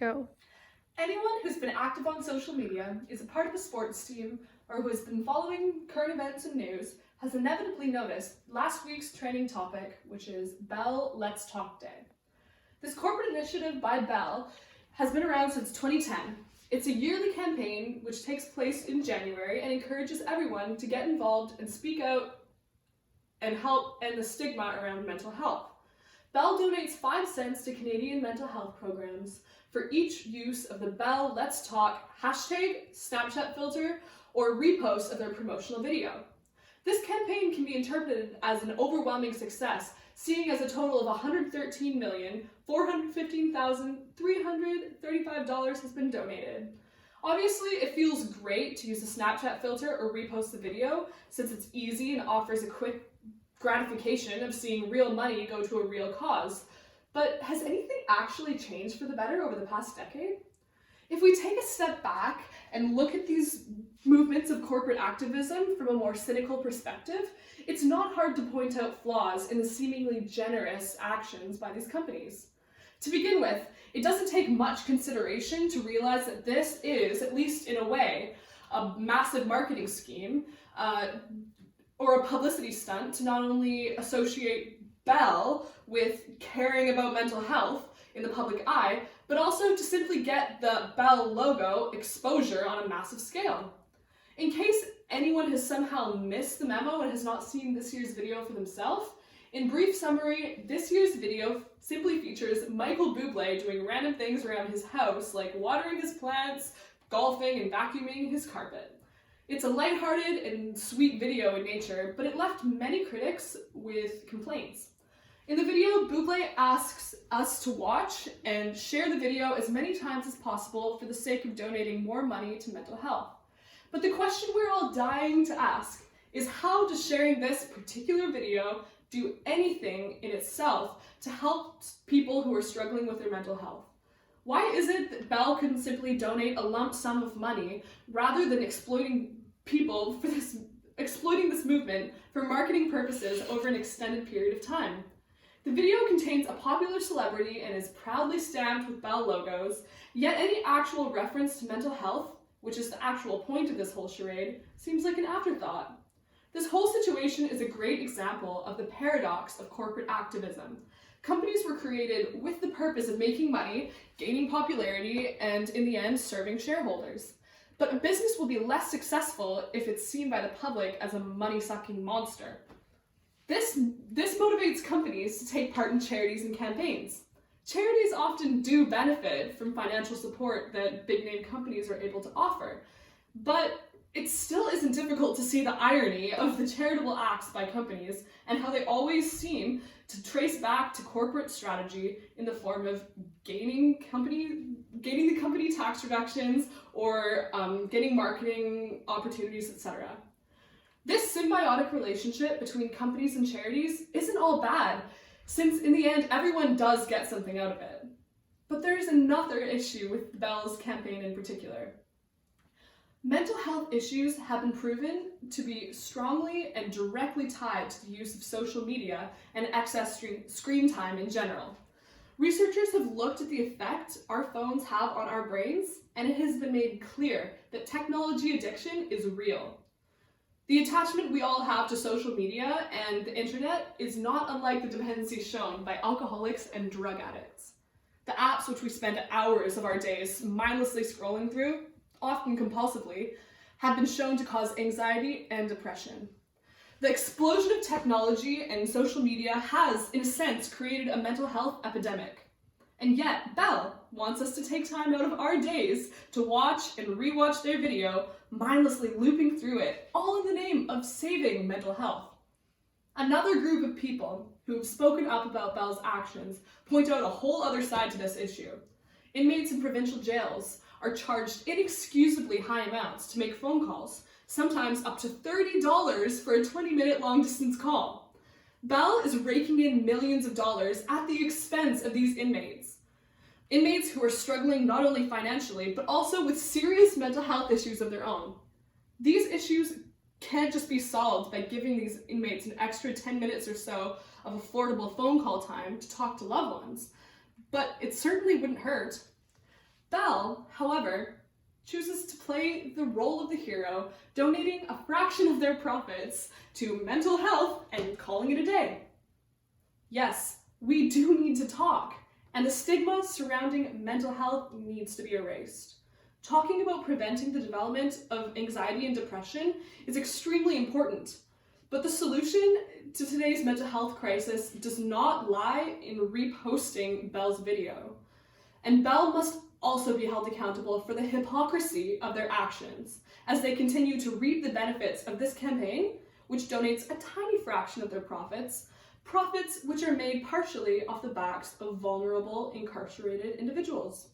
Go. Anyone who's been active on social media, is a part of a sports team, or who has been following current events and news has inevitably noticed last week's trending topic, which is Bell Let's Talk Day. This corporate initiative by Bell has been around since 2010. It's a yearly campaign which takes place in January and encourages everyone to get involved and speak out and help end the stigma around mental health. Bell donates 5 cents to Canadian mental health programs for each use of the Bell Let's Talk hashtag, Snapchat filter, or repost of their promotional video. This campaign can be interpreted as an overwhelming success, seeing as a total of $113,415,335 has been donated. Obviously, it feels great to use a Snapchat filter or repost the video, since it's easy and offers a quick gratification of seeing real money go to a real cause. But has anything actually changed for the better over the past decade? If we take a step back and look at these movements of corporate activism from a more cynical perspective, it's not hard to point out flaws in the seemingly generous actions by these companies. To begin with, it doesn't take much consideration to realize that this is, at least in a way, a massive marketing scheme or a publicity stunt to not only associate Bell with caring about mental health in the public eye, but also to simply get the Bell logo exposure on a massive scale. In case anyone has somehow missed the memo and has not seen this year's video for themselves, in brief summary, this year's video simply features Michael Bublé doing random things around his house, like watering his plants, golfing, and vacuuming his carpet. It's a lighthearted and sweet video in nature, but it left many critics with complaints. In the video, Bublé asks us to watch and share the video as many times as possible for the sake of donating more money to mental health. But the question we're all dying to ask is, how does sharing this particular video do anything in itself to help people who are struggling with their mental health? Why is it that Bell couldn't simply donate a lump sum of money rather than exploiting this movement for marketing purposes over an extended period of time? The video contains a popular celebrity and is proudly stamped with Bell logos, yet any actual reference to mental health, which is the actual point of this whole charade, seems like an afterthought. This whole situation is a great example of the paradox of corporate activism. Companies were created with the purpose of making money, gaining popularity, and in the end, serving shareholders. But a business will be less successful if it's seen by the public as a money-sucking monster. This motivates companies to take part in charities and campaigns. Charities often do benefit from financial support that big-name companies are able to offer, but it still isn't difficult to see the irony of the charitable acts by companies and how they always seem to trace back to corporate strategy in the form of gaining the company tax reductions or getting marketing opportunities, etc. This symbiotic relationship between companies and charities isn't all bad, since in the end everyone does get something out of it. But there's another issue with Bell's campaign in particular. Mental health issues have been proven to be strongly and directly tied to the use of social media and excess screen time in general. Researchers have looked at the effect our phones have on our brains, and it has been made clear that technology addiction is real. The attachment we all have to social media and the internet is not unlike the dependency shown by alcoholics and drug addicts. The apps which we spend hours of our days mindlessly scrolling through, often compulsively, have been shown to cause anxiety and depression. The explosion of technology and social media has, in a sense, created a mental health epidemic. And yet, Bell wants us to take time out of our days to watch and rewatch their video, mindlessly looping through it, all in the name of saving mental health. Another group of people who have spoken up about Bell's actions point out a whole other side to this issue. Inmates in provincial jails are charged inexcusably high amounts to make phone calls, sometimes up to $30 for a 20-minute long-distance call. Bell is raking in millions of dollars at the expense of these inmates. Inmates who are struggling not only financially, but also with serious mental health issues of their own. These issues can't just be solved by giving these inmates an extra 10 minutes or so of affordable phone call time to talk to loved ones, but it certainly wouldn't hurt. Bell, however, chooses to play the role of the hero, donating a fraction of their profits to mental health and calling it a day. Yes, we do need to talk, and the stigma surrounding mental health needs to be erased. Talking about preventing the development of anxiety and depression is extremely important, but the solution to today's mental health crisis does not lie in reposting Bell's video. And Bell must also be held accountable for the hypocrisy of their actions as they continue to reap the benefits of this campaign, which donates a tiny fraction of their profits which are made partially off the backs of vulnerable, incarcerated individuals.